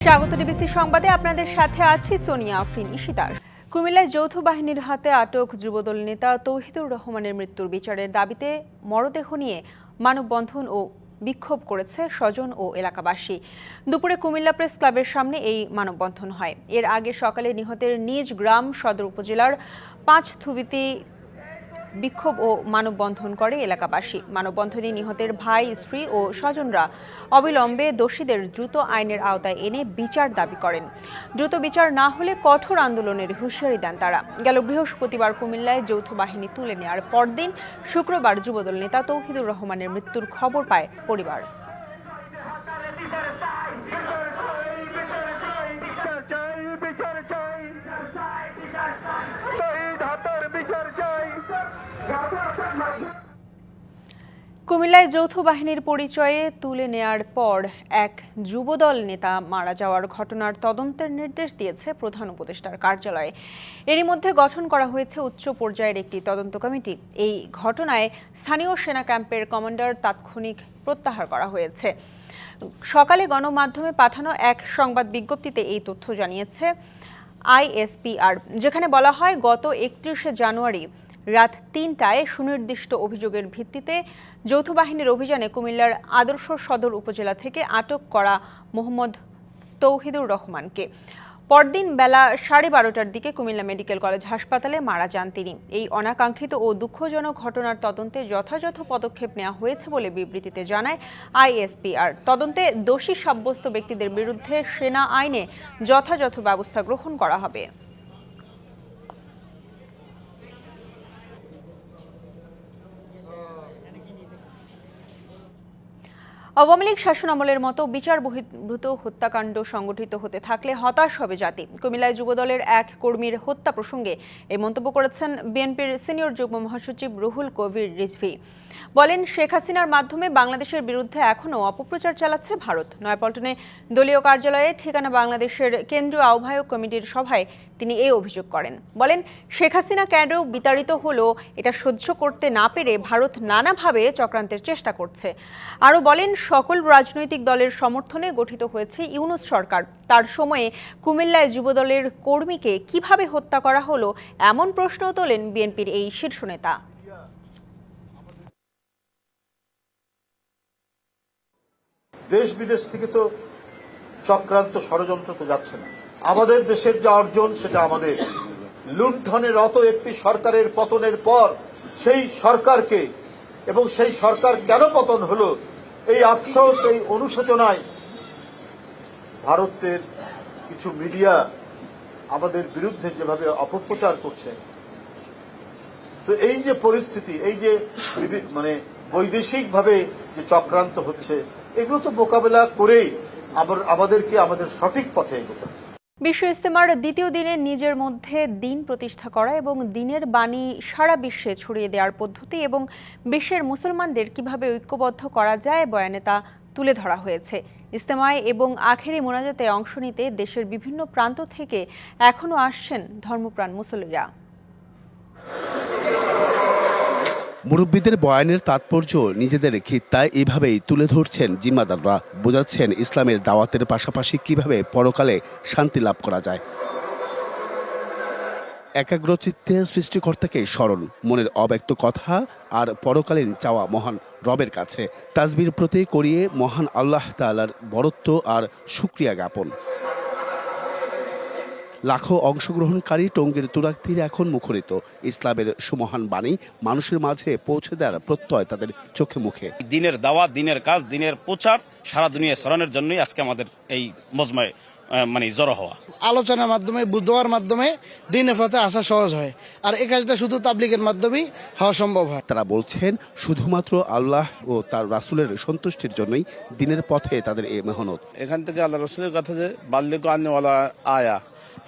স্বাগত ডিবিসি সংবাদে আপনাদের সাথে আছি সোনিয়া আফরিন ইশিতার। কুমিল্লায় যৌথ বাহিনীর হাতে আটক যুবদল নেতা তৌহিদুর রহমানের মৃত্যুর বিচারের দাবিতে মরদেহ নিয়ে মানববন্ধন ও বিক্ষোভ করেছে স্বজন ও এলাকাবাসী। দুপুরে কুমিল্লা প্রেস ক্লাবের সামনে এই মানববন্ধন হয়। এর আগে সকালে নিহতের নিজ গ্রাম সদর উপজেলার পাঁচথুবিতে বিক্ষোভ ও মানববন্ধন করে এলাকাবাসী। মানববন্ধনে নিহতের ভাই, স্ত্রী ও স্বজনরা অবিলম্বে দোষীদের দ্রুত আইনের আওতায় এনে বিচার দাবি করেন। দ্রুত বিচার না হলে কঠোর আন্দোলনের হুঁশিয়ারি দেন তারা। গেল বৃহস্পতিবার কুমিল্লায় যৌথ বাহিনী তুলে নেওয়ার পরদিন শুক্রবার যুবদল নেতা তৌহিদুর রহমানের মৃত্যুর খবর পায় পরিবার। কুমিল্লায় যৌথ বাহিনীর পরিচয়ে তুলে নেয়ার পর এক যুবদল নেতা মারা যাওয়ার ঘটনার তদন্তের নির্দেশ দিয়েছে প্রধান উপদেষ্টার কার্যালয়ে। এরই মধ্যে গঠন করা হয়েছে উচ্চ পর্যায়ের একটি তদন্ত কমিটি। এই ঘটনায় স্থানীয় সেনা ক্যাম্পের কমান্ডার তাৎক্ষণিক প্রত্যাহার করা হয়েছে। সকালে গণমাধ্যমে পাঠানো এক সংবাদ বিজ্ঞপ্তিতে এই তথ্য জানিয়েছে আইএসপিআর, যেখানে বলা হয় গত 31শে জানুয়ারি রাত ৩টায় সুনির্দিষ্ট অভিযোগের ভিত্তিতে যৌথ বাহিনীর অভিযানে কুমিল্লার আদর্শ সদর উপজেলা থেকে আটক করা মোহাম্মদ তৌহিদুর রহমানকে পরদিন বেলা 12:30টার দিকে কুমিল্লা মেডিকেল কলেজ হাসপাতালে মারা যান তিনি। এই অনাকাঙ্ক্ষিত ও দুঃখজনক ঘটনার তদন্তে যথাযথ পদক্ষেপ নেওয়া হয়েছে বলে বিবৃতিতে জানায় আইএসপিআর। তদন্তে দোষী সাব্যস্ত ব্যক্তিদের বিরুদ্ধে সেনা আইনে যথাযথ ব্যবস্থা গ্রহণ করা হবে। আওয়ামী লীগ শাসনামলের মতো বিচার বহির্ভূত হত্যাকাণ্ড সংগঠিত হতে থাকলে হতাশ হবে জাতি। কুমিল্লায় যুবদলের এক কর্মীর হত্যা প্রসঙ্গে এই মন্তব্য করেছেন বিএনপির সিনিয়র যুগ্ম মহাসচিব রুহুল কবির রিজভী। বলেন, শেখ হাসিনার মাধ্যমে বাংলাদেশের বিরুদ্ধে এখনও অপপ্রচার চালাচ্ছে ভারত। নয়াপল্টনে দলীয় কার্যালয়ে ঠিকানা বাংলাদেশের কেন্দ্রীয় আহ্বায়ক কমিটির সভায় তিনি এই অভিযোগ করেন। বলেন, শেখ হাসিনা কেন বিতাড়িত হলো এটা সহ্য করতে না পেরে ভারত নানাভাবে চক্রান্তের চেষ্টা করছে। আরও বলেন, সকল রাজনৈতিক দলের সমর্থনে গঠিত হয়েছে ইউনূস সরকার। তার সময়ে কুমিল্লায় যুবদলের কর্মীকে কিভাবে হত্যা করা হলো এমন প্রশ্ন তোলেন বিএনপির এই শীর্ষ নেতা। দেশ বিদেশ থেকে তো চক্রান্ত ষড়যন্ত্র তো যাচ্ছে না। আমাদের দেশের যা অর্জন সেটা আমাদের লুণ্ঠনের অত একটি সরকারের পতনের পর সেই সরকারকে এবং সেই সরকার কেন পতন হলো এই আফসোস, এই অনুশোচনায় ভারতের কিছু মিডিয়া আমাদের বিরুদ্ধে যেভাবে অপপ্রচার করছে, তো এই যে পরিস্থিতি, এই যে বৈদেশিকভাবে যে চক্রান্ত হচ্ছে, এগুলো তো মোকাবেলা করেই আমাদেরকে আমাদের সঠিক পথে এগোতে হবে। বিশ্ব ইজতেমার দ্বিতীয় দিনে নিজের মধ্যে দিন প্রতিষ্ঠা করা এবং দিনের বাণী সারা বিশ্বে ছড়িয়ে দেওয়ার পদ্ধতি এবং বিশ্বের মুসলমানদের কিভাবে ঐক্যবদ্ধ করা যায় বয়ানে তা তুলে ধরা হয়েছে। ইজতেমায় এবং আখেরি মোনাজাতে অংশ নিতে দেশের বিভিন্ন প্রান্ত থেকে এখনও আসছেন ধর্মপ্রাণ মুসল্লিরা। মুরব্বীদের বয়ানের তাৎপর্য নিজেদের খিত্তায় এইভাবেই তুলে ধরছেন জিম্মাদাররা। বোঝাচ্ছেন ইসলামের দাওয়াতের পাশাপাশি কিভাবে পরকালে শান্তি লাভ করা যায়। একাগ্রচিত্তে সৃষ্টিকর্তাকে স্মরণ, মনের অব্যক্ত কথা আর পরকালীন চাওয়া মহান রবের কাছে। তাসবির প্রতি করিয়ে মহান আল্লাহ তাআলার বরত্ব আর শুকরিয়া জ্ঞাপন। লাখো অংশগ্রহণকারী টঙ্গীর তুরাগ তীরে এখন মুখরিত। ইসলামের সুমহান বাণী মানুষের মাঝে পৌঁছে দেওয়ার প্রত্যয় তাদের চোখে মুখে। দিনের দাওয়াত, দিনের কাজ, দিনের প্রচার সারা দুনিয়া ছড়ানোর জন্যই আজকে আমাদের এই মজমায় জড়ো হওয়া। আলোচনার মাধ্যমে, বুঝার মাধ্যমে দিনের পথে আসা সহজ হয়, আর এই কাজটা শুধু তাবলীগের মাধ্যমেই হওয়া সম্ভব হয়। তারা বলছেন, শুধুমাত্র আল্লাহ ও তার রাসূলের সন্তুষ্টির জন্যই দিনের পথে তাদের এই মেহনত। এখান থেকে আল্লাহ রাসূলের কথা যে বাল্লিগু আন্নী আয়া,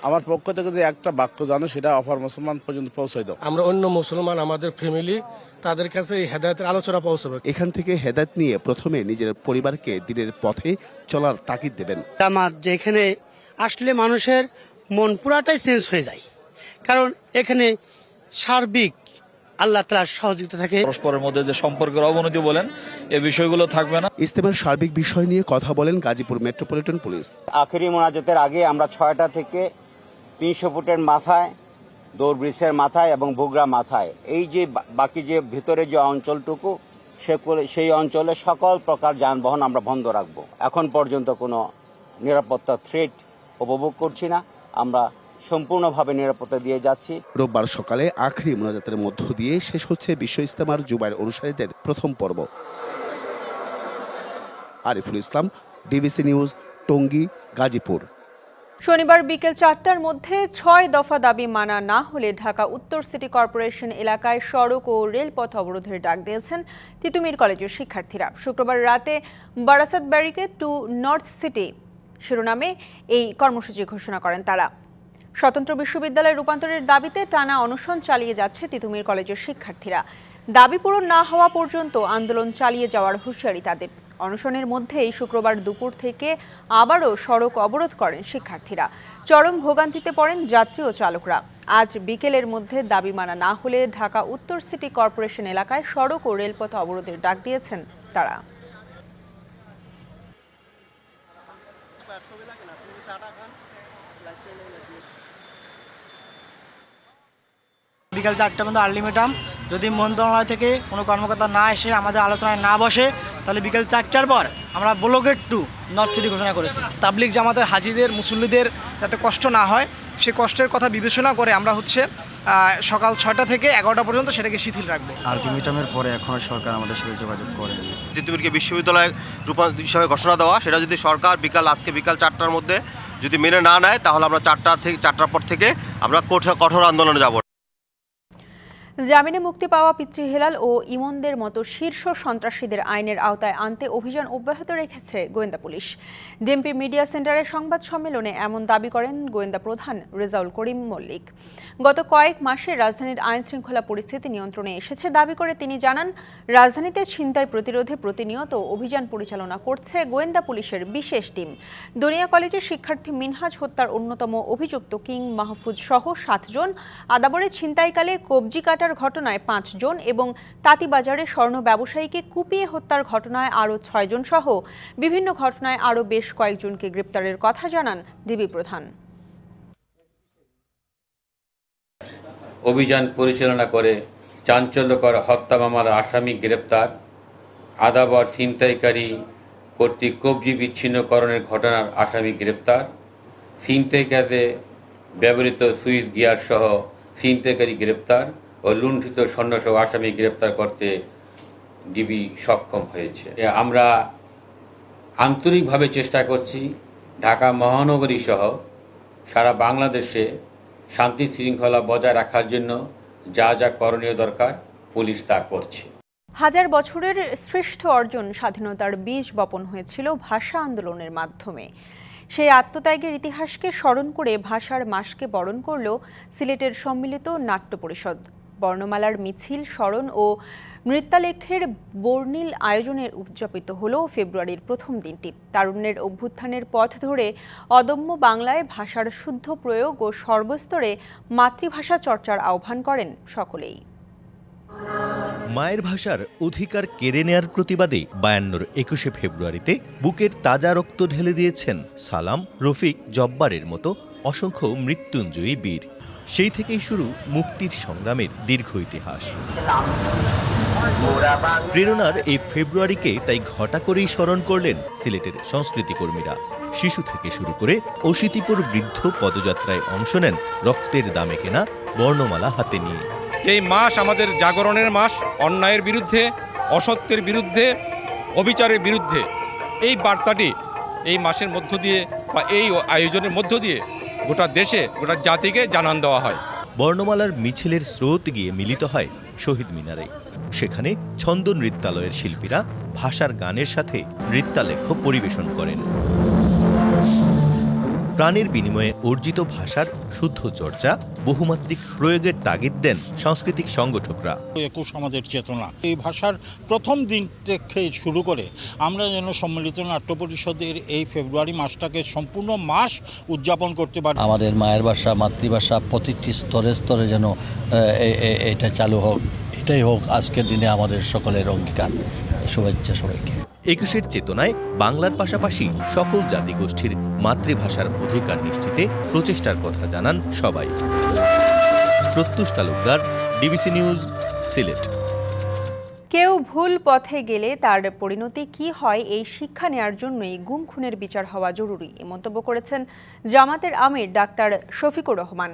আমার পক্ষ থেকে যে একটা বাক্য জানো সেটা অপর মুসলমান পর্যন্ত পৌঁছাই দাও। আমরা অন্য মুসলমান, আমাদের ফ্যামিলি, তাদের কাছে এই হেদায়েতের আলোচনা পৌঁছাবে। এখান থেকে হেদায়েত নিয়ে প্রথমে নিজের পরিবারকে দিনের পথে চলার তাগিদ দেবেন। জামাত যেখানে আসলে মানুষের মন পুরাটাই চেঞ্জ হয়ে যায়, কারণ এখানে সার্বিক আল্লাহ তাআলার সহযোগিতা থাকে। পরস্পরের মধ্যে যে সম্পর্কের অবনতি বলেন এই বিষয়গুলো থাকবে না। ইজতেমার সার্বিক বিষয় নিয়ে কথা বলেন গাজীপুর মেট্রোপলিটন পুলিশ। আখেরি মোনাজাতের আগে আমরা 6টা থেকে 300 ফুটের মাথায়, দৌড় ব্রিজের মাথায় এবং বগুড়া মাথায়, এই যে বাকি যে ভিতরে যে অঞ্চলটুকু সেই অঞ্চলে সকল প্রকার যানবাহন আমরা বন্ধ রাখব। এখন পর্যন্ত কোনো নিরাপত্তা থ্রেট উপভোগ করছি না, আমরা সম্পূর্ণভাবে নিরাপত্তা দিয়ে যাচ্ছি। রোববার সকালে আখেরি মোনাজাতের মধ্য দিয়ে শেষ হচ্ছে বিশ্ব ইজতেমার জুবাইর অনুসারীদের প্রথম পর্ব। Ariful Islam, DBC news, Tongi, Gazipur. শনিবার বিকেল 4টার মধ্যে 6 দফা দাবি মানা না হলে ঢাকা উত্তর সিটি কর্পোরেশন এলাকায় সড়ক ও রেলপথ অবরোধের ডাক দিয়েছেন তিতুমির কলেজের শিক্ষার্থীরা। শুক্রবার রাতে Barasat barricade two north city শিরোনামে এই কর্মসূচি ঘোষণা করেন তারা। স্বতন্ত্র বিশ্ববিদ্যালয় রূপান্তরের দাবিতে টানা অনশন চালিয়ে যাচ্ছে তিতুমির কলেজের শিক্ষার্থীরা। দাবি পূরণ না হওয়া পর্যন্ত আন্দোলন চালিয়ে যাওয়ার হুঁশিয়ারি তাদের। অনশনের মধ্যেই শুক্রবার দুপুর থেকে আবারও সড়ক অবরোধ করেন শিক্ষার্থীরা। চরম ভোগান্তিতে পড়েন যাত্রী ও চালকরা। আজ বিকেলের মধ্যে দাবি মানা না হলে ঢাকা উত্তর সিটি কর্পোরেশন এলাকায় সড়ক ও রেলপথ অবরোধের ডাক দিয়েছেন তারা। বিকাল 4টা পর্যন্ত আনলিমিটাম। যদি মন্ত্রণালয় থেকে কোনো কর্মকর্তা না এসে আমাদের আলোচনায় না বসে তাহলে বিকেল 4টার পর আমরা ব্লকেট টু নর্থ সিটি ঘোষণা করেছি। তাবলিগ জামাতের হাজিদের মুসল্লিদের যাতে কষ্ট না হয় সে কষ্টের কথা বিবেচনা করে আমরা সকাল 6টা থেকে 11টা পর্যন্ত সেটাকে শিথিল রাখবো। আলটিমেটামের পরে এখনো সরকার আমাদের সাথে যোগাযোগ করেনি। তিতুমিরকে বিশ্ববিদ্যালয় রূপান্তর হিসাবে ঘোষণা দেওয়া, সেটা যদি সরকার আজকে বিকাল 4টার মধ্যে যদি মেনে না নেয় তাহলে আমরা 4টার পর থেকে আমরা কঠোর আন্দোলনে যাব। জামিনে মুক্তি পাওয়া পিচ্চি হেলাল ও ইমনদের মতো শীর্ষ সন্ত্রাসীদের আইনের আওতায় আনতে অভিযান অব্যাহত রেখেছে গোয়েন্দা পুলিশ। ডিএমপি মিডিয়া সেন্টারে সংবাদ সম্মেলনে এমন দাবি করেন গোয়েন্দা প্রধান রেজাউল করিম মল্লিক। গত কয়েক মাসে রাজধানীর আইন শৃঙ্খলা পরিস্থিতি নিয়ন্ত্রণে এসেছে দাবি করে তিনি জানান, রাজধানীতে ছিনতাই প্রতিরোধে প্রতিনিয়ত অভিযান পরিচালনা করছে গোয়েন্দা পুলিশের বিশেষ টিম। দনিয়া কলেজের শিক্ষার্থী মিনহাজ হত্যার অন্যতম অভিযুক্ত কিং মাহফুজ সহ 7 জন, আদাবরে ছিনতাইকালে কবজি কাটার ঘটনায় 5 জন এবং তাঁতিবাজারে স্বর্ণ ব্যবসায়ীকে কুপিয়ে হত্যার ঘটনায় আরও 6 জন সহ বিভিন্ন ঘটনায় আরও বেশ কয়েকজনকে গ্রেপ্তারের কথা জানান ডিবি প্রধান। অভিযান পরিচালনা করে চাঞ্চল্যকর হত্যা মামলার আসামি গ্রেপ্তার, আদাবর ছিনতাইকারী কর্তৃক কবজি বিচ্ছিন্নকরণের ঘটনার আসামি গ্রেপ্তার, ছিনতাই কাজে ব্যবহৃত সুইচ গিয়ার সহ ছিনতাইকারী গ্রেপ্তার ও লুণ্ঠিত স্বর্ণসহ আসামি গ্রেপ্তার করতে ডিবি সক্ষম হয়েছে। আমরা আন্তরিকভাবে চেষ্টা করছি ঢাকা মহানগরী সহ সারা বাংলাদেশে শান্তি শৃঙ্খলা বজায় রাখার জন্য যা যা করণীয় দরকার পুলিশ তা করছে। হাজার বছরের শ্রেষ্ঠ অর্জন স্বাধীনতার বীজ বপন হয়েছিল ভাষা আন্দোলনের মাধ্যমে। সেই আত্মত্যাগের ইতিহাসকে স্মরণ করে ভাষার মাসকে বরণ করল সিলেটের সম্মিলিত নাট্য পরিষদ। বর্ণমালার মিছিল, স্মরণ ও নৃত্যালেখ্যের বর্ণিল আয়োজনের উদযাপিত হল ফেব্রুয়ারির প্রথম দিনটি। তারুণ্যের অভ্যুত্থানের পথ ধরে অদম্য বাংলায় ভাষার শুদ্ধ প্রয়োগ ও সর্বস্তরে মাতৃভাষা চর্চার আহ্বান করেন সকলেই। মায়ের ভাষার অধিকার কেড়ে নেয়ার প্রতিবাদে 52 21শে ফেব্রুয়ারিতে বুকের তাজা রক্ত ঢেলে দিয়েছেন সালাম, রফিক, জব্বারের মতো অসংখ্য মৃত্যুঞ্জয়ী বীর। সেই থেকেই শুরু মুক্তির সংগ্রামের দীর্ঘ ইতিহাস। প্রেরণার এই ফেব্রুয়ারিকে তাই ঘটা করেই স্মরণ করলেন সিলেটের সংস্কৃতি কর্মীরা। শিশু থেকে শুরু করে অশীতিপর বৃদ্ধ পদযাত্রায় অংশ নেন রক্তের দামে কেনা বর্ণমালা হাতে নিয়ে। এই মাস আমাদের জাগরণের মাস, অন্যায়ের বিরুদ্ধে, অসত্যের বিরুদ্ধে, অবিচারের বিরুদ্ধে। এই বার্তাটি এই মাসের মধ্য দিয়ে বা এই আয়োজনের মধ্য দিয়ে গোটা দেশে, গোটা জাতিকে জানান দেওয়া হয়। বর্ণমালার মিছিলের স্রোত গিয়ে মিলিত হয় শহীদ মিনারে। সেখানে ছন্দ নৃত্যালয়ের শিল্পীরা ভাষার গানের সাথে নৃত্যালেখ্য পরিবেশন করেন। প্রাণের বিনিময়ে অর্জিত ভাষার শুদ্ধ চর্চা, বহুমাত্রিক প্রয়োগের তাগিদ দেন সাংস্কৃতিক সংগঠকরা। একুশ আমাদের চেতনা, এই ভাষার প্রথম দিন থেকে শুরু করে আমরা যেন সম্মিলিত নাট্য পরিষদের এই ফেব্রুয়ারি মাসটাকে সম্পূর্ণ মাস উদযাপন করতে পারি। আমাদের মায়ের ভাষা, মাতৃভাষা প্রতিটি স্তরে স্তরে যেন এটা চালু হোক, এটাই হোক আজকের দিনে আমাদের সকলের অঙ্গীকার। শুভেচ্ছা সবাইকে। ২১-এর চেতনায় বাংলার পাশাপাশি সকল জাতিগোষ্ঠীর মাতৃভাষার অধিকার নিশ্চিতে প্রচেষ্টার কথা জানান সবাই। প্রত্যুষ তালুকদার, ডিবিসি নিউজ, সিলেট। কেউ ভুল পথে গেলে তার পরিণতি কি হয় এই শিক্ষা নেয়ার জন্যই গুম খুনের বিচার হওয়া জরুরি, এ মন্তব্য করেছেন জামাতের আমির ডাক্তার শফিকুর রহমান।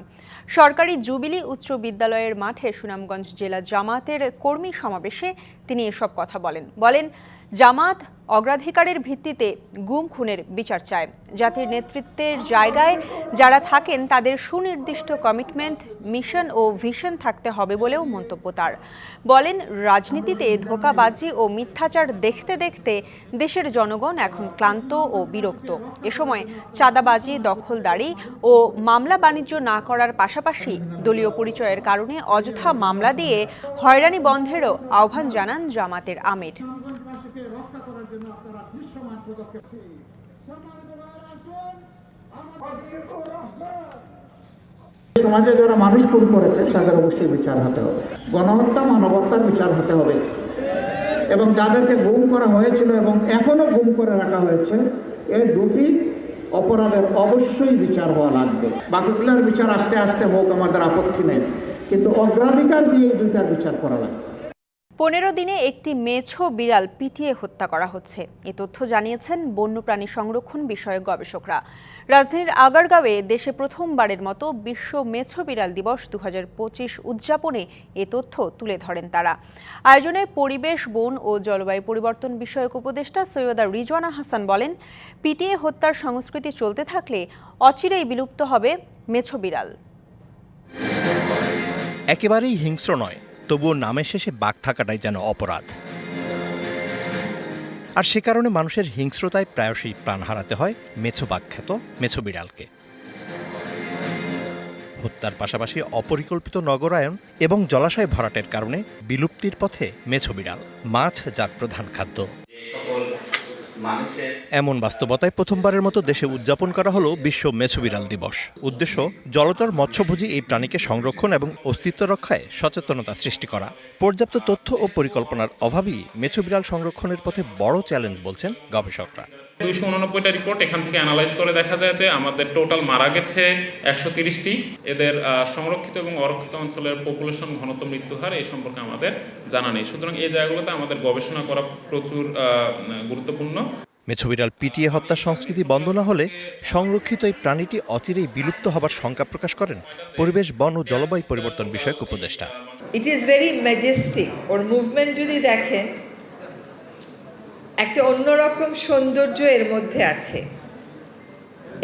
সরকারি জুবিলি উচ্চ বিদ্যালয়ের মাঠে সুনামগঞ্জ জেলা জামাতের কর্মী সমাবেশে তিনি এসব কথা বলেন জামাত অগ্রাধিকারের ভিত্তিতে গুম খুনের বিচার চায়। জাতির নেতৃত্বের জায়গায় যারা থাকেন তাদের সুনির্দিষ্ট কমিটমেন্ট, মিশন ও ভিশন থাকতে হবে বলেও মন্তব্য তার। বলেন, রাজনীতিতে ধোঁকাবাজি ও মিথ্যাচার দেখতে দেখতে দেশের জনগণ এখন ক্লান্ত ও বিরক্ত। এ সময় চাঁদাবাজি, দখলদারি ও মামলা বাণিজ্য না করার পাশাপাশি দলীয় পরিচয়ের কারণে অযথা মামলা দিয়ে হয়রানি বন্ধেরও আহ্বান জানান জামাতের আমির। সমাজে যারা মানুষ খুন করেছে তাদের অবশ্যই বিচার হতে হবে, গণহত্যা মানবতার বিচার হতে হবে, এবং যাদেরকে গুম করা হয়েছিল এবং এখনো গুম করে রাখা হয়েছে, এই দুটি অপরাধের অবশ্যই বিচার হওয়া লাগবে। বাকিগুলোর বিচার আস্তে আস্তে হোক, আমাদের আপত্তি নেই, কিন্তু অগ্রাধিকার দিয়ে এই দুইটার বিচার করা লাগবে। 15 দিনে একটি মেছো বিড়াল পিটিয়ে হত্যা করা হচ্ছে, এ তথ্য জানিয়েছেন বন্যপ্রাণী সংরক্ষণ বিষয়ক গবেষকরা। রাজধানীর আগারগাঁওয়ে দেশে প্রথমবারের মতো বিশ্ব মেছো বিড়াল দিবস 2025 উদযাপনে এ তথ্য তুলে ধরেন তারা। আয়োজনে পরিবেশ, বন ও জলবায়ু পরিবর্তন বিষয়ক উপদেষ্টা সৈয়দা রিজওয়ানা হাসান বলেন, পিটিয়ে হত্যার সংস্কৃতি চলতে থাকলে অচিরেই বিলুপ্ত হবে মেছো বিড়াল। একেবারেই হিংস্র নয়, তবুও নামের শেষে বাঘ থাকাটাই যেন অপরাধ। আর সে কারণে মানুষের হিংস্রতায় প্রায়শই প্রাণ হারাতে হয় মেছো বাঘ খ্যাত মেছো বিড়ালকে। হত্যার পাশাপাশি অপরিকল্পিত নগরায়ন এবং জলাশয় ভরাটের কারণে বিলুপ্তির পথে মেছো বিড়াল, মাছ যার প্রধান খাদ্য। এমন বাস্তবতায় প্রথমবারের মতো দেশে উদযাপন করা হলো বিশ্ব মেছো বিড়াল দিবস। উদ্দেশ্য, জলচর মৎস্যভোজী এই প্রাণীকে সংরক্ষণ এবং অস্তিত্ব রক্ষায় সচেতনতা সৃষ্টি করা। পর্যাপ্ত তথ্য ও পরিকল্পনার অভাবই মেছো বিড়াল সংরক্ষণের পথে বড় চ্যালেঞ্জ বলছেন গবেষকরা। 289টা রিপোর্ট এখান থেকে অ্যানালাইজ করে দেখা যায় যে আমাদের টোটাল মারা গেছে 130টি। এদের সংরক্ষিত এবং অরক্ষিত অঞ্চলের পপুলেশন ঘনত্ব, মৃত্যুহার এই সম্পর্কে আমাদের জানা নেই। সুতরাং এই জায়গাগুলোতে আমাদের গবেষণা করা প্রচুর গুরুত্বপূর্ণ। মেছো বিড়াল পিটিয়ে হত্যার সংস্কৃতি বন্ধ না হলে সংরক্ষিত এই প্রাণীটি অচিরেই বিলুপ্ত হবার শঙ্কা প্রকাশ করেন পরিবেশ, বন ও জলবায়ু পরিবর্তন বিষয়ক উপদেষ্টা। It is very Majestic. Or movement যদি দেখেন, একটা অন্যরকম সৌন্দর্য এর মধ্যে আছে।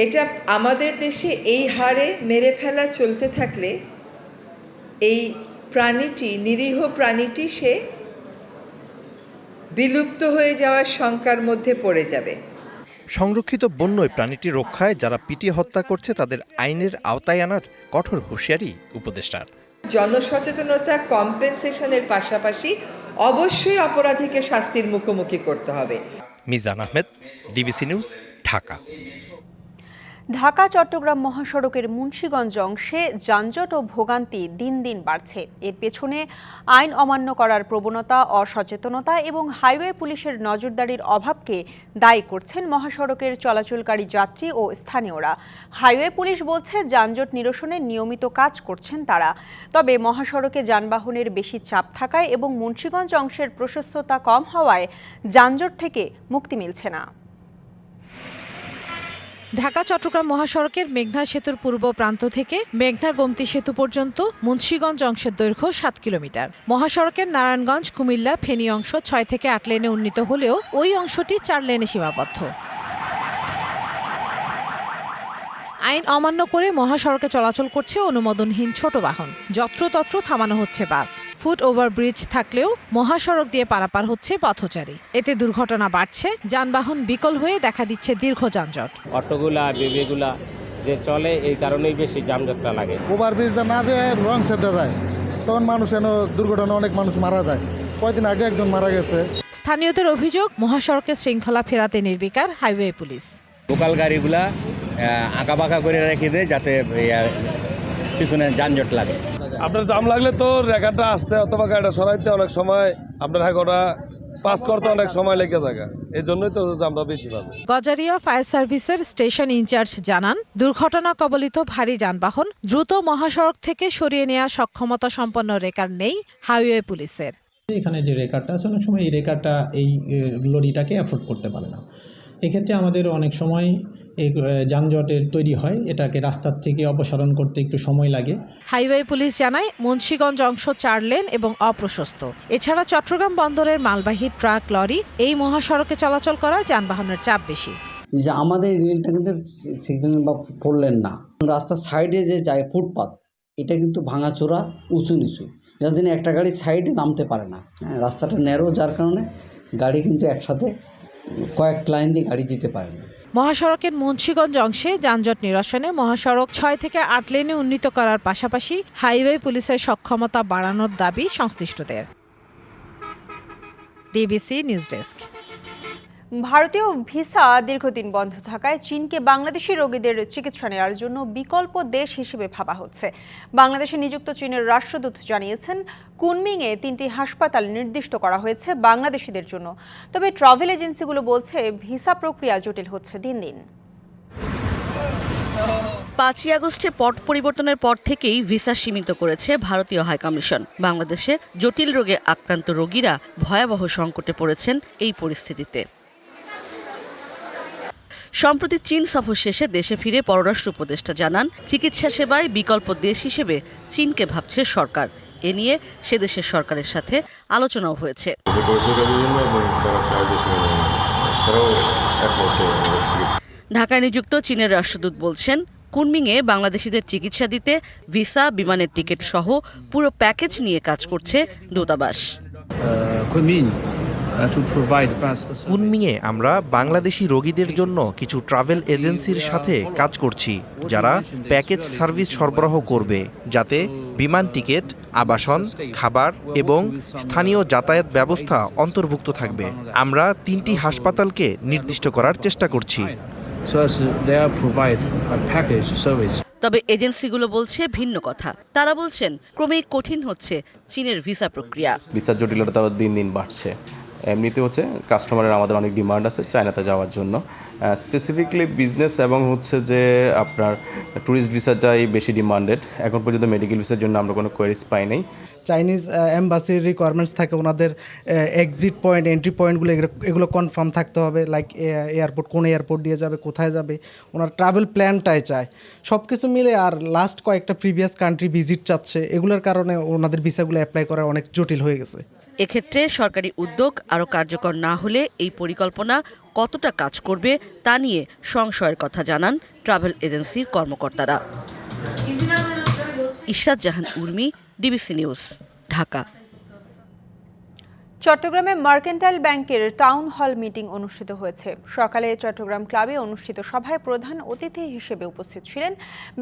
এটা আমাদের দেশে এই হারে মেরে ফেলা চলতে থাকলে এই প্রাণীটি, নিরীহ প্রাণীটি, সে বিলুপ্ত হয়ে যাওয়ার শঙ্কার মধ্যে পড়ে যাবে। সংরক্ষিত বন্য প্রাণীটি রক্ষায় যারা পিটিয়ে হত্যা করছে তাদের আইনের আওতায় আনার কঠোর হুঁশিয়ারি উপদেষ্টার। জনসচেতনতা, কম্পেনসেশনের পাশাপাশি অবশ্যই অপরাধীকে শাস্তির মুখোমুখি করতে হবে। Mizan Ahmed, DBC news, Dhaka. ঢাকা চট্টগ্রাম মহাসড়কের মুন্সিগঞ্জ অংশে যানজট ও ভোগান্তি দিন দিন বাড়ছে। এর পেছনে আইন অমান্য করার প্রবণতা, অসচেতনতা এবং হাইওয়ে পুলিশের নজরদারির অভাবকে দায়ী করছেন মহাসড়কের চলাচলকারী যাত্রী ও স্থানীয়রা। হাইওয়ে পুলিশ বলছে, যানজট নিরসনে নিয়মিত কাজ করছেন তারা। তবে মহাসড়কে যানবাহনের বেশি চাপ থাকায় এবং মুন্সিগঞ্জ অংশের প্রশস্ততা কম হওয়ায় যানজট থেকে মুক্তি মিলছে না। ঢাকা চট্টগ্রাম মহাসড়কের মেঘনা সেতুর পূর্ব প্রান্ত থেকে মেঘনা গোমতী সেতু পর্যন্ত মুন্সিগঞ্জ অংশের দৈর্ঘ্য 7 কিলোমিটার। মহাসড়কের নারায়ণগঞ্জ, কুমিল্লা, ফেনী অংশ 6 থেকে 8 লেনে উন্নীত হলেও ওই অংশটি 4 লেনে সীমাবদ্ধ। আইন অমান্য করে মহাসড়কে চলাচল করছে অনুমোদনহীন ছোট বাহন। যত্রতত্র থামানো হচ্ছে বাস। ফুট ওভারব্রিজ থাকলেও মহাসড়ক দিয়ে পারাপার হচ্ছে পথচারী। এতে দুর্ঘটনা বাড়ছে, যানবাহন বিকল হয়ে দেখা দিচ্ছে দীর্ঘ যানজট। অটোগুলা, বেবিগুলা যে চলে, এই কারণেই বেশি যানজটটা লাগে। ওভারব্রিজটা না যে রং ছেদে যায়, তখন মানুষ দুর্ঘটনা অনেক মানুষ মারা যায়। কয়েকদিন আগে একজন মারা গেছে। স্থানীয়দের অভিযোগ, মহাসড়কের শৃঙ্খলা ফেরাতে নির্বিকার হাইওয়ে পুলিশ। লোকাল গাড়িগুলা আঁকাবাঁকা করে রেখে দেয় যাতে পিছনে যানজট লাগে। আপনার জাম লাগলে তো রেখাটা আসতে অথবা গাড়িটা সরাইতে অনেক সময় আপনার হাগোটা পাস করতে অনেক সময় লেগে যায়, এই জন্যই তো জামটা বেশি পাবে। গজারিয়া ফায়ার সার্ভিসের স্টেশন ইনচার্জ জানান, দুর্ঘটনা কবলিত ভারী যানবাহন দ্রুত মহাসড়ক থেকে সরিয়ে নেওয়া সক্ষমতা সম্পন্ন রেকার নেই হাইওয়ে পুলিশের। এখানে যে রেকারটা আছে, অনেক সময় এই রেকারটা এই লরিটাকে অ্যাফোর্ড করতে পারে না। এক্ষেত্রে আমাদের অনেক সময় এই যানজটের তৈরি হয়, এটাকে রাস্তার থেকে অপসারণ করতে একটু সময় লাগে। হাইওয়ে পুলিশ জানায়, মুন্সিগঞ্জ অংশ 4 লেন এবং অপ্রশস্ত। এছাড়া চট্টগ্রাম বন্দরের মালবাহী ট্রাক, লরি এই মহাসড়কে চলাচল করা যানবাহনের চাপ বেশি। যে আমাদের রেলটা কিন্তু 6 লেন বা 4 লেন না, রাস্তার সাইডে যে যায় ফুটপাথ, এটা কিন্তু ভাঙাচোরা, উঁচু নিচু, যার জন্য একটা গাড়ি সাইডে নামতে পারে না। রাস্তাটা ন্যারো, যার কারণে গাড়ি কিন্তু একসাথে কয়েক লাইন দিয়ে গাড়ি যেতে পারে না। মহাসড়কের মুন্সিগঞ্জ অংশে যানজট নিরসনে মহাসড়ক 6 থেকে 8 লেনে উন্নীত করার পাশাপাশি হাইওয়ে পুলিশের সক্ষমতা বাড়ানোর দাবি সংশ্লিষ্টদের। DBC news desk. ভারতীয় ভিসা দীর্ঘদিন বন্ধ থাকায় চীনকে বাংলাদেশি রোগীদের চিকিৎসা নেওয়ার জন্য বিকল্প দেশ হিসেবে ভাবা হচ্ছে। বাংলাদেশে নিযুক্ত চীনের রাষ্ট্রদূত জানিয়েছেন, কুনমিংয়ে 3টি হাসপাতাল নির্দিষ্ট করা হয়েছে বাংলাদেশিদের জন্য। তবে ট্রাভেল এজেন্সিগুলো বলছে ভিসা প্রক্রিয়া জটিল হচ্ছে দিন দিন। 5ই আগস্টে পট পরিবর্তনের পর থেকেই ভিসা সীমিত করেছে ভারতীয় হাইকমিশন। বাংলাদেশে জটিল রোগে আক্রান্ত রোগীরা ভয়াবহ সংকটে পড়েছেন এই পরিস্থিতিতে। সম্প্রতি চীন সফর শেষে দেশে ফিরে পররাষ্ট্র উপদেষ্টা জানান, চিকিৎসা সেবায় বিকল্প দেশ হিসেবে চীনকে ভাবছে সরকার। এ নিয়ে সে দেশের সরকারের সাথে আলোচনাও হয়েছে। ঢাকায় নিযুক্ত চীনের রাষ্ট্রদূত বলছেন, কুনমিংয়ে বাংলাদেশিদের চিকিৎসা দিতে ভিসা, বিমানের টিকিট সহ পুরো প্যাকেজ নিয়ে কাজ করছে দূতাবাস। কুনমিংয়ে আমরা বাংলাদেশি রোগীদের জন্য কিছু ট্রাভেল এজেন্সির সাথে কাজ করছি, যারা প্যাকেজ সার্ভিস সরবরাহ করবে, যাতে বিমান টিকিট, আবাসন, খাবার এবং স্থানীয় যাতায়াত ব্যবস্থা অন্তর্ভুক্ত থাকবে। আমরা 3টি হাসপাতালকে নির্দিষ্ট করার চেষ্টা করছি। তবে এজেন্সিগুলো বলছে ভিন্ন কথা। তারা বলছেন, ক্রমেই কঠিন হচ্ছে চীনের ভিসা প্রক্রিয়া। ভিসার জটিলতা দিন দিন বাড়ছে। এমনিতে হচ্ছে কাস্টমারের আমাদের অনেক ডিমান্ড আছে চায়নাতে যাওয়ার জন্য, স্পেসিফিকলি বিজনেস এবং হচ্ছে যে আপনার ট্যুরিস্ট ভিসাটাই বেশি ডিমান্ডেড। এখন পর্যন্ত মেডিকেল ভিসার জন্য আমরা কোনো কোয়ারিজ পাই নাই। চাইনিজ এম্বাসির রিকোয়ারমেন্টস থাকে, ওনাদের এক্সিট পয়েন্ট, এন্ট্রি পয়েন্টগুলো এগুলো কনফার্ম থাকতে হবে, লাইক এয়ারপোর্ট, কোন এয়ারপোর্ট দিয়ে যাবে, কোথায় যাবে, ওনার ট্রাভেল প্ল্যানটাই চায়। সব কিছু মিলে আর লাস্ট কয়েকটা প্রিভিয়াস কান্ট্রি ভিজিট চাচ্ছে, এগুলোর কারণে ওনাদের ভিসাগুলো অ্যাপ্লাই করা অনেক জটিল হয়ে গেছে। এক্ষেত্রে সরকারি উদ্যোগ আরও কার্যকর না হলে এই পরিকল্পনা কতটা কাজ করবে তা নিয়ে সংশয়ের কথা জানান ট্রাভেল এজেন্সির কর্মকর্তারা। ইশরাত জাহান উর্মি, ডিবিসি নিউজ, ঢাকা। চট্টগ্রামে মার্কেন্টাইল ব্যাংকের টাউন হল মিটিং অনুষ্ঠিত হয়েছে। সকালে চট্টগ্রাম ক্লাবে অনুষ্ঠিত সভায় প্রধান অতিথি হিসেবে উপস্থিত ছিলেন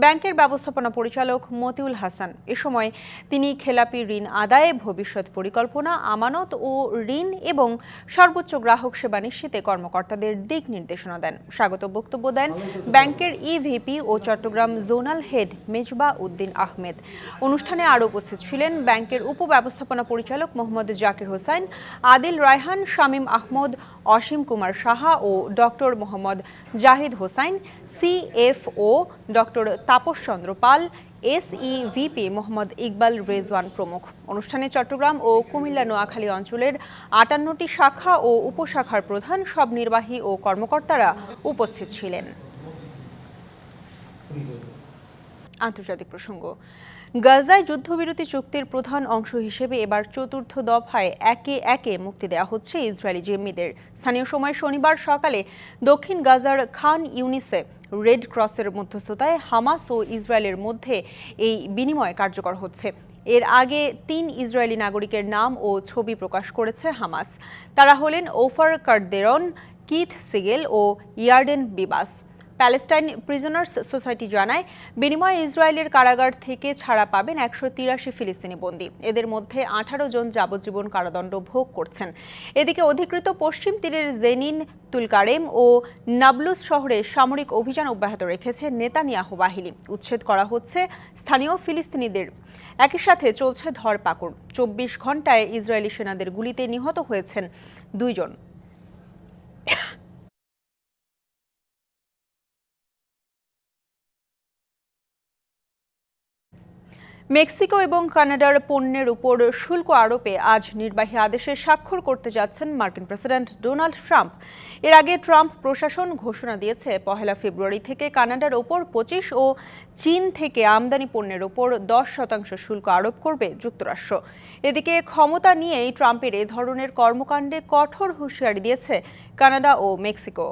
ব্যাংকের ব্যবস্থাপনা পরিচালক মতিউল হাসান। এ সময় তিনি খেলাপি ঋণ আদায়ে ভবিষ্যৎ পরিকল্পনা, আমানত ও ঋণ এবং সর্বোচ্চ গ্রাহক সেবা নিশ্চিতে কর্মকর্তাদের দিক নির্দেশনা দেন। স্বাগত বক্তব্য দেন ব্যাংকের ইভিপি ও চট্টগ্রাম জোনাল হেড মেজবা উদ্দিন আহমেদ। অনুষ্ঠানে আরও উপস্থিত ছিলেন ব্যাংকের উপব্যবস্থাপনা পরিচালক মোহাম্মদ জাকির হোসেন, আদিল রায়হান, শামীম আহমদ, অসীম কুমার সাহা ও doctor Mohammad Zahid Hossain, CFO doctor Tapas Chandra Pal, SEVP Mohammad Iqbal Rezwan প্রমুখ। অনুষ্ঠানে চট্টগ্রাম ও কুমিল্লা নোয়াখালী অঞ্চলের 58টি শাখা ও উপশাখার প্রধান, সব নির্বাহী ও কর্মকর্তারা উপস্থিত ছিলেন। আন্তর্জাতিক প্রসঙ্গ। গাজায় যুদ্ধবিরতি চুক্তির প্রধান অংশ হিসেবে এবার 4র্থ দফায় একে একে মুক্তি দেওয়া হচ্ছে ইসরায়েলি জিম্মিদের। স্থানীয় সময় শনিবার সকালে দক্ষিণ গাজার খান ইউনিসে রেড ক্রসের মধ্যস্থতায় হামাস ও ইসরায়েলের মধ্যে এই বিনিময় কার্যকর হচ্ছে। এর আগে 3 ইসরায়েলি নাগরিকের নাম ও ছবি প্রকাশ করেছে হামাস। তারা হলেন ওফার কার্দেরন, কিথ সিগেল ও Yarden Bibas. Palestine prisoners society জানায়, বিনিময়ে ইসরায়েলের কারাগার থেকে ছাড়া পাবেন 183 ফিলিস্তিনি বন্দী। এদের মধ্যে 18 জন যাবজ্জীবন কারাদণ্ড ভোগ করছেন। এদিকে অধিকৃত পশ্চিম তীরের জেনিন, তুলকারেম ও নাবলুস শহরে সামরিক অভিযান অব্যাহত রেখেছে নেতানিয়াহু বাহিনী। উচ্ছেদ করা হচ্ছে স্থানীয় ফিলিস্তিনিদের। একই সাথে চলছে ধরপাকড়। 24 ঘন্টায় ইসরায়েলি সেনাদের গুলিতে নিহত হয়েছেন 2 জন। মেক্সিকো এবং কানাডার পণ্যের উপর শুল্ক আরোপে আজ নির্বাহী আদেশে স্বাক্ষর করতে যাচ্ছেন মার্কিন প্রেসিডেন্ট ডোনাল্ড ট্রাম্প। এর আগে ট্রাম্প প্রশাসন ঘোষণা দিয়েছে 1 ফেব্রুয়ারি থেকে কানাডার ওপর 25 ও চীন থেকে আমদানি পণ্যের ওপর 10% শুল্ক আরোপ করবে যুক্তরাষ্ট্র। এদিকে ক্ষমতা নিয়েই ট্রাম্পের এ ধরনের কর্মকাণ্ডে কঠোর হুঁশিয়ারি দিয়েছে কানাডা ও মেক্সিকো।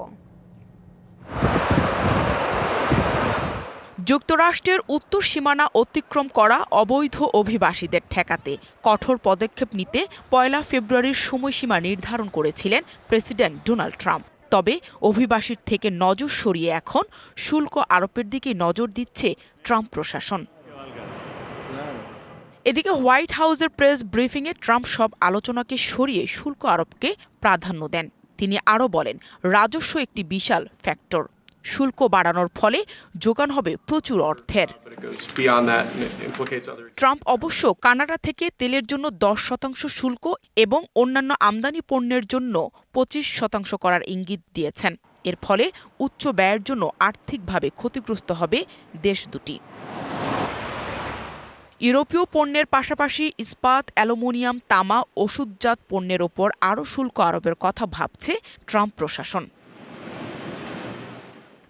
যুক্তরাষ্ট্রের উত্তর সীমানা অতিক্রম করা অবৈধ অভিবাসীদের ঠেকাতে কঠোর পদক্ষেপ নিতে 1 ফেব্রুয়ারির সময়সীমা নির্ধারণ করেছিলেন প্রেসিডেন্ট ডোনাল্ড ট্রাম্প। তবে অভিবাসীর থেকে নজর সরিয়ে এখন শুল্ক আরোপের দিকে নজর দিচ্ছে ট্রাম্প প্রশাসন। এদিকে হোয়াইট হাউসের প্রেস ব্রিফিংয়ে ট্রাম্প সব আলোচনাকে সরিয়ে শুল্ক আরোপকে প্রাধান্য দেন। তিনি আরও বলেন, রাজস্ব একটি বিশাল ফ্যাক্টর। শুল্ক বাড়ানোর ফলে যোগান হবে প্রচুর অর্থের। ট্রাম্প অবশ্য কানাডা থেকে তেলের জন্য 10% শুল্ক এবং অন্যান্য আমদানি পণ্যের জন্য 25% করার ইঙ্গিত দিয়েছেন। এর ফলে উচ্চ ব্যয়ের জন্য আর্থিকভাবে ক্ষতিগ্রস্ত হবে দেশ দুটি। ইউরোপীয় পণ্যের পাশাপাশি ইস্পাত, অ্যালুমিনিয়াম, তামা, ওষুধজাত পণ্যের ওপর আরও শুল্ক আরোপের কথা ভাবছে ট্রাম্প প্রশাসন।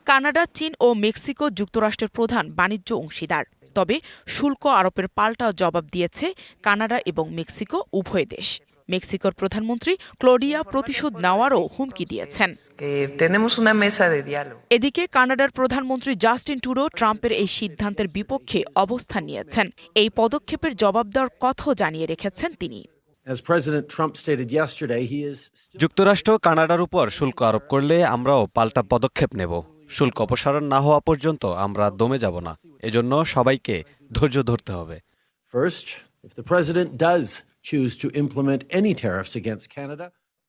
কানাডা, চীন ও মেক্সিকো যুক্তরাষ্ট্রের প্রধান বাণিজ্য অংশীদার। তবে শুল্ক আরোপের পাল্টা জবাব দিয়েছে কানাডা এবং মেক্সিকো উভয় দেশ। মেক্সিকোর প্রধানমন্ত্রী ক্লোডিয়া প্রতিশোধ নেওয়ারও হুমকি দিয়েছেন। এদিকে কানাডার প্রধানমন্ত্রী জাস্টিন ট্রুডো ট্রাম্পের এই সিদ্ধান্তের বিপক্ষে অবস্থান নিয়েছেন। এই পদক্ষেপের জবাব দেওয়ার কথাও জানিয়ে রেখেছেন তিনি। যুক্তরাষ্ট্র কানাডার উপর শুল্ক আরোপ করলে আমরাও পাল্টা পদক্ষেপ নেব। শুল্ক অপসারণ না হওয়া পর্যন্ত আমরা দমে যাব না। এজন্য সবাইকে ধৈর্য ধরতে হবে।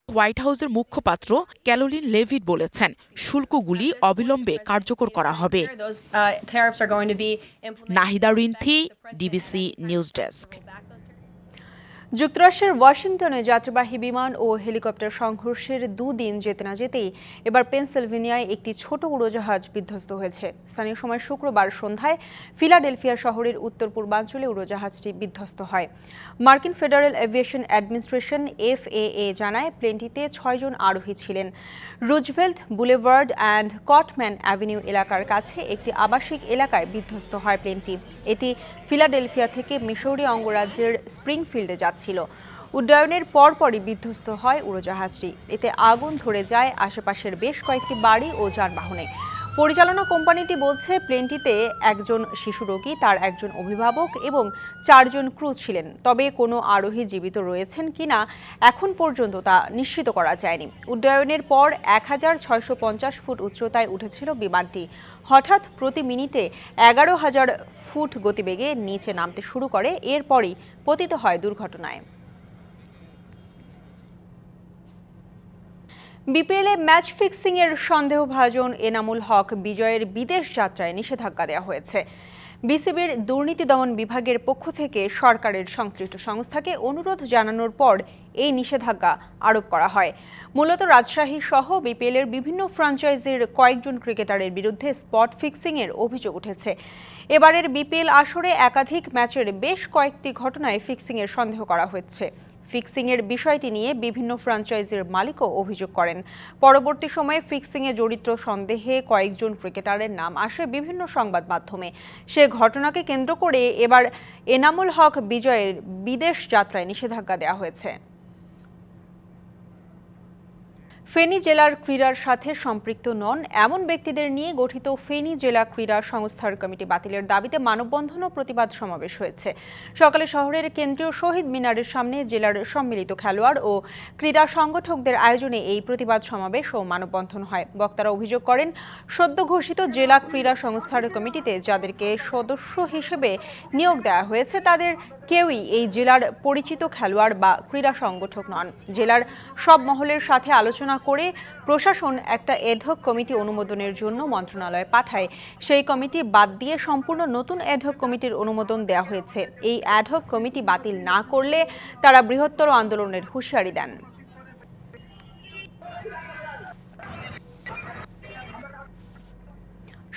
হোয়াইট হাউসের মুখপাত্র ক্যারোলিন লেভিট বলেছেন, শুল্কগুলি অবিলম্বে কার্যকর করা হবে। Nahida Rinthi, DBC news desk. যুক্তরাষ্ট্রের ওয়াশিংটনে যাত্রীবাহী বিমান ও হেলিকপ্টার সংঘর্ষের 2 দিন যেতে না যেতেই এবার পেনসিলভেনিয়ায় একটি ছোট উড়োজাহাজ বিধ্বস্ত হয়েছে। স্থানীয় সময় শুক্রবার সন্ধ্যায় ফিলাডেলফিয়া শহরের উত্তর পূর্বাঞ্চলে উড়োজাহাজটি বিধ্বস্ত হয়। মার্কিন ফেডারেল এভিয়েশন অ্যাডমিনিস্ট্রেশন FAA জানায়, প্লেনটিতে 6 জন আরোহী ছিলেন। রুজভেল্ট বুলেভার্ড অ্যান্ড কটম্যান অ্যাভিনিউ এলাকার কাছে একটি আবাসিক এলাকায় বিধ্বস্ত হয় প্লেনটি। এটি ফিলাডেলফিয়া থেকে মিসৌরি অঙ্গরাজ্যের স্প্রিংফিল্ডে যাচ্ছিল। উড্ডয়নের পরপরই বিধ্বস্ত হয় উড়োজাহাজটি। এতে আগুন ধরে যায় আশেপাশের বেশ কয়েকটি বাড়ি ও যানবাহনে। পরিচালনা কোম্পানিটি বলছে, প্লেনটিতে একজন শিশু রোগী, তার একজন অভিভাবক এবং 4 জন ক্রু ছিলেন। তবে কোনো আরোহী জীবিত রয়েছেন কিনা এখন পর্যন্ত তা নিশ্চিত করা যায়নি। উড্ডয়নের পর 1650 ফুট উচ্চতায় উঠেছিল বিমানটি। হঠাৎ প্রতি মিনিটে 11,000 ফুট গতিবেগে নিচে নামতে শুরু করে। এরপরই পতিত হয় দুর্ঘটনায়। বিপিএলে ম্যাচ ফিক্সিংয়ের সন্দেহভাজন এনামুল হক বিজয়ের বিদেশ যাত্রায় নিষেধাজ্ঞা দেওয়া হয়েছে। বিসিবির দুর্নীতি দমন বিভাগের পক্ষ থেকে সরকারের সংশ্লিষ্ট সংস্থাকে অনুরোধ জানানোর পর এই নিষেধাজ্ঞা আরোপ করা হয়। মূলত রাজশাহী সহ বিপিএলের বিভিন্ন ফ্র্যাঞ্চাইজির কয়েকজন ক্রিকেটারের বিরুদ্ধে স্পট ফিক্সিংয়ের অভিযোগ উঠেছে। এবারের বিপিএল আসরে একাধিক ম্যাচের বেশ কয়েকটি ঘটনায় ফিক্সিংয়ের সন্দেহ করা হচ্ছে। ফিক্সিংয়ের বিষয়টি নিয়ে বিভিন্ন ফ্র্যাঞ্চাইজির মালিকও অভিযোগ করেন। পরবর্তী সময়ে ফিক্সিংয়ে জড়িত সন্দেহে কয়েকজন ক্রিকেটারের নাম আসে বিভিন্ন সংবাদ মাধ্যমে। সে ঘটনাকে কেন্দ্র করে এবার এনামুল হক বিজয়ের বিদেশ যাত্রায় নিষেধাজ্ঞা দেওয়া হয়েছে। ফেনী জেলার ক্রীড়ার সাথে সম্পৃক্ত নন এমন ব্যক্তিদের নিয়ে গঠিত ফেনী জেলা ক্রীড়া সংস্থার কমিটি বাতিলের দাবিতে মানববন্ধন ও প্রতিবাদ সমাবেশ হয়েছে। সকালে শহরের কেন্দ্রীয় শহীদ মিনারের সামনে জেলার সম্মিলিত খেলোয়াড় ও ক্রীড়া সংগঠকদের আয়োজনে এই প্রতিবাদ সমাবেশ ও মানববন্ধন হয়। বক্তারা অভিযোগ করেন, সদ্য ঘোষিত জেলা ক্রীড়া সংস্থার কমিটিতে যাদেরকে সদস্য হিসেবে নিয়োগ দেওয়া হয়েছে তাদের কেউই এই জেলার পরিচিত খেলোয়াড় বা ক্রীড়া সংগঠক নন। জেলার সব মহলের সাথে আলোচনা করে প্রশাসন একটা এডহক কমিটি অনুমোদনের জন্য মন্ত্রণালয়ে পাঠায়। সেই কমিটি বাদ দিয়ে সম্পূর্ণ নতুন এডহক কমিটির অনুমোদন দেওয়া হয়েছে। এই এডহক কমিটি বাতিল না করলে তারা বৃহত্তর আন্দোলনের হুঁশিয়ারি দেন।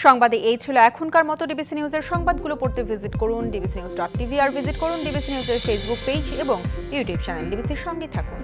সংবাদে এই ছিল এখনকার মতো। ডিবিসি নিউজের সংবাদগুলো পড়তে ভিজিট করুন dbcnews.tv আর ভিজিট করুন ডিবিসি নিউজের ফেসবুক পেজ এবং ইউটিউব চ্যানেল। ডিবিসির সঙ্গে থাকুন।